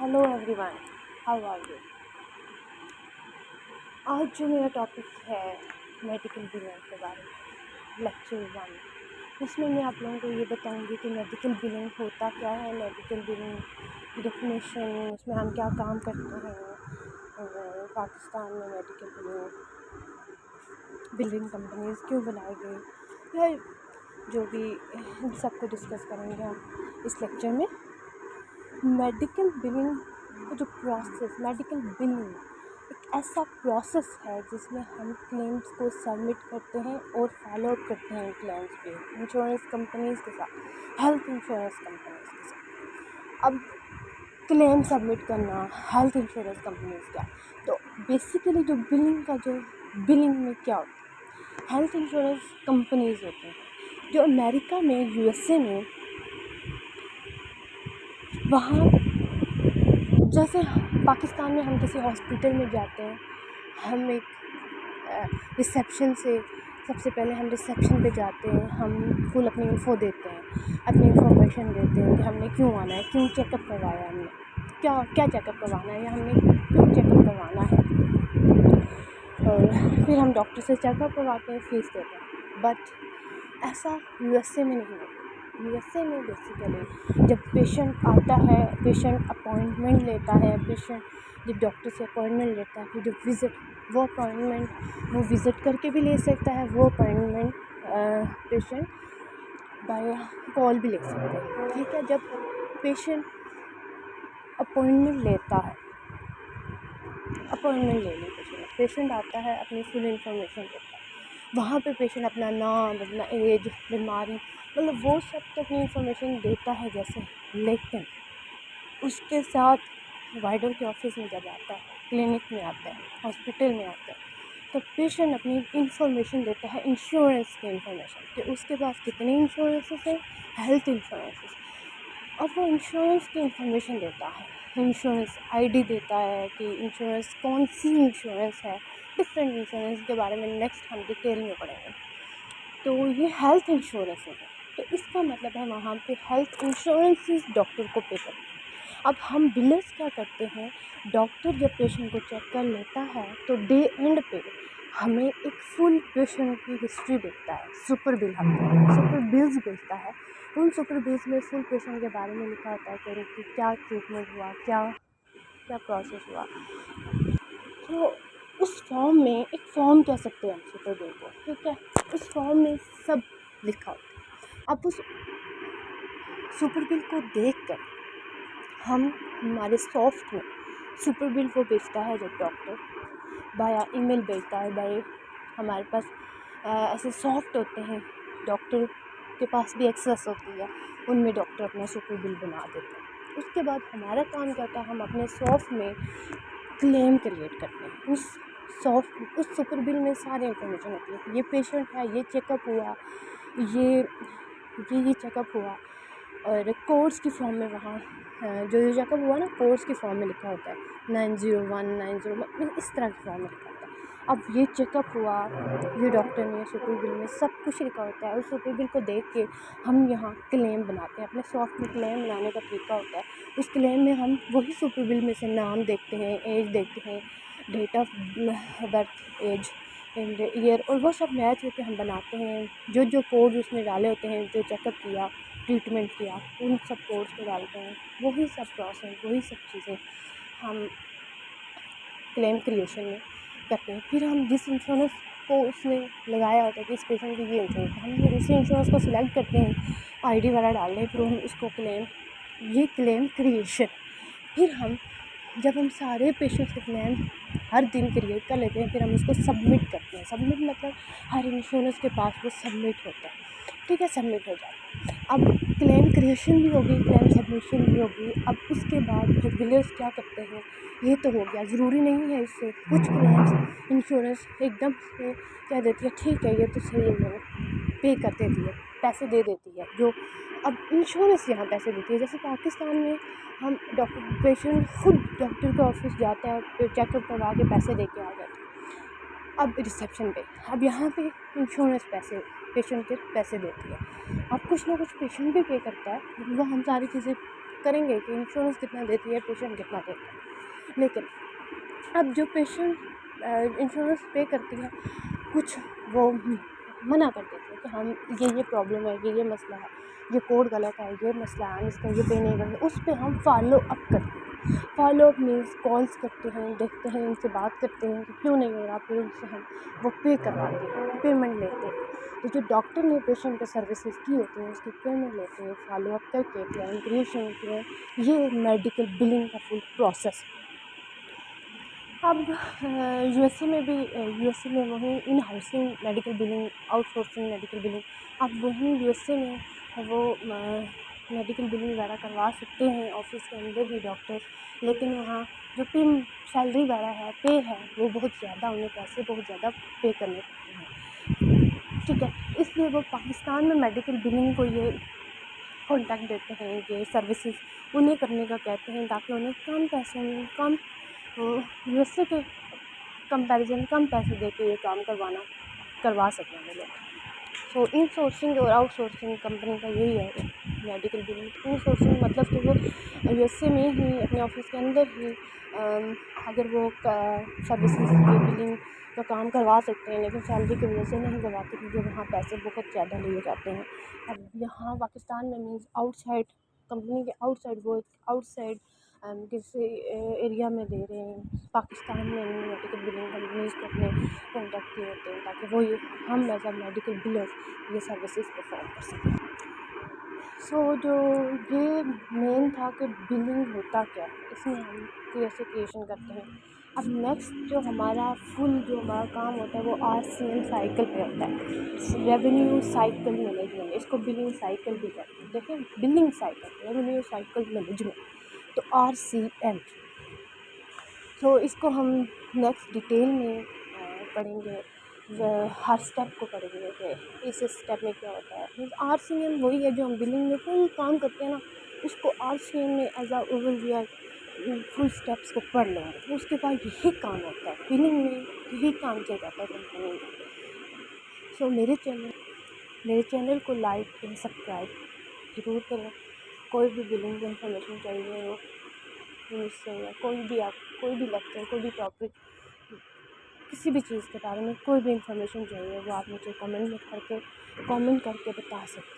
Hello everyone, how are you. आज जो मेरा टॉपिक है मेडिकल बिलिंग के बारे में, लेक्चर 1। इसमें मैं आप लोगों को ये बताऊंगी कि मेडिकल बिलिंग होता क्या है, मेडिकल बिलिंग डेफिनेशन, उसमें हम क्या काम करते हैं, पाकिस्तान में मेडिकल बिलिंग कंपनीज़ क्यों बनाई गई, या जो भी सबको डिस्कस करेंगे हम इस लेक्चर में। मेडिकल बिलिंग जो प्रोसेस, मेडिकल बिलिंग एक ऐसा प्रोसेस है जिसमें हम क्लेम्स को सबमिट करते हैं और फॉलो अप करते हैं क्लेम्स पे इंश्योरेंस कंपनीज़ के साथ, हेल्थ इंश्योरेंस कंपनीज़ के साथ। अब क्लेम सबमिट करना हेल्थ इंश्योरेंस कंपनीज़ का, तो बेसिकली जो बिलिंग में क्या होता है, हेल्थ इंश्योरेंस कंपनीज़ होते हैं जो अमेरिका में, यूएसए में, वहाँ जैसे पाकिस्तान में हम किसी हॉस्पिटल में जाते हैं, हम एक रिसेप्शन से सबसे पहले हम रिसेप्शन पे जाते हैं, हम फुल अपनी इन्फो देते हैं, अपनी इन्फॉर्मेशन देते हैं कि हमने क्यों आना है, क्यों चेकअप करवाया, हमने क्या चेकअप करवाना है, या हमने क्यों चेकअप करवाना है, और फिर हम डॉक्टर से चेकअप करवाते हैं, फीस देते हैं। बट ऐसा यूएसए में नहीं होता। यूएसए में बेसिकली जब पेशेंट आता है, पेशेंट अपॉइंटमेंट लेता है, पेशेंट जब डॉक्टर से अपॉइंटमेंट लेता है, फिर जब वो विज़िट करके भी ले सकता है, वो अपॉइंटमेंट पेशेंट बाय कॉल भी ले सकता है। ठीक है, जब पेशेंट अपॉइंटमेंट लेता है, अपॉइंटमेंट ले ली, पेशेंट आता है, अपनी फुल इन्फॉर्मेशन देता है, वहाँ पे पेशेंट अपना नाम, अपना एज, बीमारी, मतलब वो सब तो अपनी इन्फॉर्मेशन देता है जैसे। लेकिन उसके साथ वाइडर के ऑफिस में जब आता है, क्लिनिक में आता है, हॉस्पिटल में आता है, तो पेशेंट अपनी इन्फॉर्मेशन देता है इंश्योरेंस की इन्फॉर्मेशन, कि उसके पास कितने इंश्योरेंसेस हैं, हेल्थ इंश्योरेंसेस, और वो इंश्योरेंस की इन्फॉर्मेशन देता है, इंश्योरेंस आईडी देता है कि इंश्योरेंस कौन सी इंश्योरेंस है, डिफरेंट इंश्योरेंस के बारे में नेक्स्ट हम डिटेल में पढ़ेंगे। तो ये हेल्थ इंश्योरेंस है, तो इसका मतलब है वहाँ पे हेल्थ इंश्योरेंसेस डॉक्टर को पे करते हैं। अब हम बिलर्स क्या करते हैं, डॉक्टर जब पेशेंट को चेक कर लेता है तो डे एंड पे हमें एक फुल पेशेंट की हिस्ट्री देता है, सुपर बिल, हम सुपर बिल्स भेजता है। उन सुपर बिल्स में फुल पेशेंट के बारे में लिखा होता है कि उनकी क्या ट्रीटमेंट हुआ, क्या प्रोसेस हुआ। तो उस फॉर्म में, एक फॉर्म कह सकते हैं हम सुपर बिल को, ठीक है, उस फॉर्म में सब लिखा होता है। अब उस सुपर बिल को देखकर हम हमारे सॉफ्ट में सुपर बिल को भेजता है, जब डॉक्टर बाया ईमेल भेजता है, बाय हमारे पास ऐसे सॉफ्ट होते हैं, डॉक्टर के पास भी एक्सेस होती है, उनमें डॉक्टर अपना सुपर बिल बना देते हैं। उसके बाद हमारा काम क्या होता है, हम अपने सॉफ्ट में क्लेम क्रिएट करते हैं। उस सुपर बिल में सारी इन्फॉर्मेशन होती है, ये पेशेंट है, ये चेकअप हुआ, ये चेकअप हुआ, और कोर्स की फॉर्म में वहाँ जो चेकअप हुआ ना, कोर्स की फॉर्म में लिखा होता है 901 901, इस तरह की फॉर्म में लिखा होता है। अब ये चेकअप हुआ, ये डॉक्टर ने सुपर बिल में सब कुछ लिखा होता है। उस सुपर बिल को देख के हम यहाँ क्लेम बनाते हैं, अपने सॉफ्ट में क्लेम बनाने का तरीका होता है। उस क्लेम में हम वही सुपर बिल में से नाम देखते हैं, एज देखते हैं, date of birth, age and year, और वो सब मैच होकर हम बनाते हैं। जो कोड उसमें डाले होते हैं, जो चेकअप किया, ट्रीटमेंट किया, उन सब कोड्स को डालते हैं। वही सब प्रोसेस, वही सब चीज़ें हम क्लेम क्रिएशन में करते हैं। फिर हम जिस इंश्योरेंस को उसने लगाया होता है कि इस पेशेंट की ये इंश्योरेंस, हम उसी इंश्योरेंस को सिलेक्ट करते हैं, आईडी वाला डालते हैं, फिर हम इसको क्लेम क्रिएशन। फिर जब हम सारे पेशेंट्स के क्लेम हर दिन क्रिएट कर लेते हैं, फिर हम उसको सबमिट करते हैं। सबमिट मतलब हर इंश्योरेंस के पास वो सबमिट होता है, ठीक है, सबमिट हो जाता है। अब क्लेम क्रिएशन भी होगी, क्लेम सबमिशन भी होगी। अब उसके बाद जो बिलर्स क्या करते हैं, ये तो हो गया, ज़रूरी नहीं है इससे कुछ क्लेम्स इंश्योरेंस एकदम से कह देती है, ठीक है ये तो सही है, पे कर देती है, पैसे दे देती है। जो अब इंश्योरेंस यहाँ पैसे देती है, जैसे पाकिस्तान में हम पेशेंट खुद डॉक्टर के ऑफिस जाता है, चेकअप करवा के पैसे दे के आ जाता है, अब रिसेप्शन पे। अब यहाँ पे इंश्योरेंस पेशेंट के पैसे देती है। अब कुछ ना कुछ पेशेंट भी पे करता है, वो हम सारी चीज़ें करेंगे कि इंश्योरेंस कितना देती है, पेशेंट कितना देता है। लेकिन अब जो पेशेंट इंश्योरेंस पे करती है, कुछ वो मना कर देती है कि हम ये प्रॉब्लम है, ये मसला है, ये कोड गलत है, ये मसला है, हम इसका ये पे नहीं करते, उस पर हम फॉलो अप करते हैं। फॉलो अप मीन्स कॉल्स करते हैं, देखते हैं, उनसे बात करते हैं कि क्यों नहीं हो रहा, फिर उनसे हम वो पे करवाते हैं, पेमेंट लेते हैं। तो जो डॉक्टर ने पेशेंट को सर्विसेज की होती हैं उसकी पेमेंट लेते हैं फॉलो अप करके, क्लैरिफिकेशन के। ये मेडिकल बिलिंग का फुल प्रोसेस। अब यूएसए में भी यूएसए में वही in housing medical billing, outsourcing medical billing, अब वहीं यूएसए में वो मेडिकल बिलिंग वगैरह करवा सकते हैं ऑफिस के अंदर ही डॉक्टर्स। लेकिन वहाँ जो पे सैलरी वगैरह है, पे है, वो बहुत ज़्यादा, उन्हें पैसे बहुत ज़्यादा पे करने पड़ते हैं, ठीक है। इसलिए वो पाकिस्तान में मेडिकल बिलिंग को ये कॉन्टैक्ट देते हैं, ये सर्विसेज उन्हें करने का कहते हैं, ताकि उन्हें कम पैसों में, कम यूएसए के कंपैरिजन कम पैसे दे के ये काम करवा सकें वो लोग। सो इन सोर्सिंग और आउटसोर्सिंग कंपनी का यही है मेडिकल बिलिंग। इन सोर्सिंग मतलब कि वो यूएसए में ही अपने ऑफिस के अंदर ही अगर वो सर्विसेज की बिलिंग का काम करवा सकते हैं, लेकिन सैलरी की वजह से नहीं करवाते क्योंकि वहाँ पैसे बहुत ज़्यादा लिए जाते हैं। अब यहाँ पाकिस्तान में मीन्स आउटसाइड कंपनी के आउटसाइड, वो आउटसाइड किसी एरिया में दे रहे हैं, पाकिस्तान में मेडिकल बिलिंग कंपनीज़ को अपने कॉन्टैक्ट किए होते हैं, ताकि वो ये हम एज अ मेडिकल बिलर्स ये सर्विसेज परफॉर्म कर सकें। सो जो ये मेन था कि बिलिंग होता क्या है, इसमें हम कैसे क्रिएशन करते हैं। अब नेक्स्ट जो हमारा काम होता है वो आरसीएम साइकिल पे होता है, रेवेन्यू साइकिल मैनेजमेंट। इसको बिलिंग साइकिल भी कहते हैं। देखिए, billing cycle, revenue cycle management, तो आरसीएम। तो इसको हम नेक्स्ट डिटेल में पढ़ेंगे, हर स्टेप को पढ़ेंगे कि इस स्टेप में क्या होता है। आरसीएम वही है जो हम बिलिंग में फुल काम करते हैं ना, उसको आरसीएम में एज आ ओवरव्यू फुल स्टेप्स को पढ़ लेंगे। तो उसके बाद यही काम होता है बिलिंग में, यही काम किया जाता है कंपनी में। सो मेरे चैनल को लाइक एंड सब्सक्राइब ज़रूर करें। कोई भी बिलिंग की इंफॉर्मेशन चाहिए हो मुझसे, या कोई भी लेक्चर, कोई भी टॉपिक, किसी भी चीज़ के बारे में कोई भी इंफॉर्मेशन चाहिए, वो आप मुझे कमेंट करके बता सकते हैं।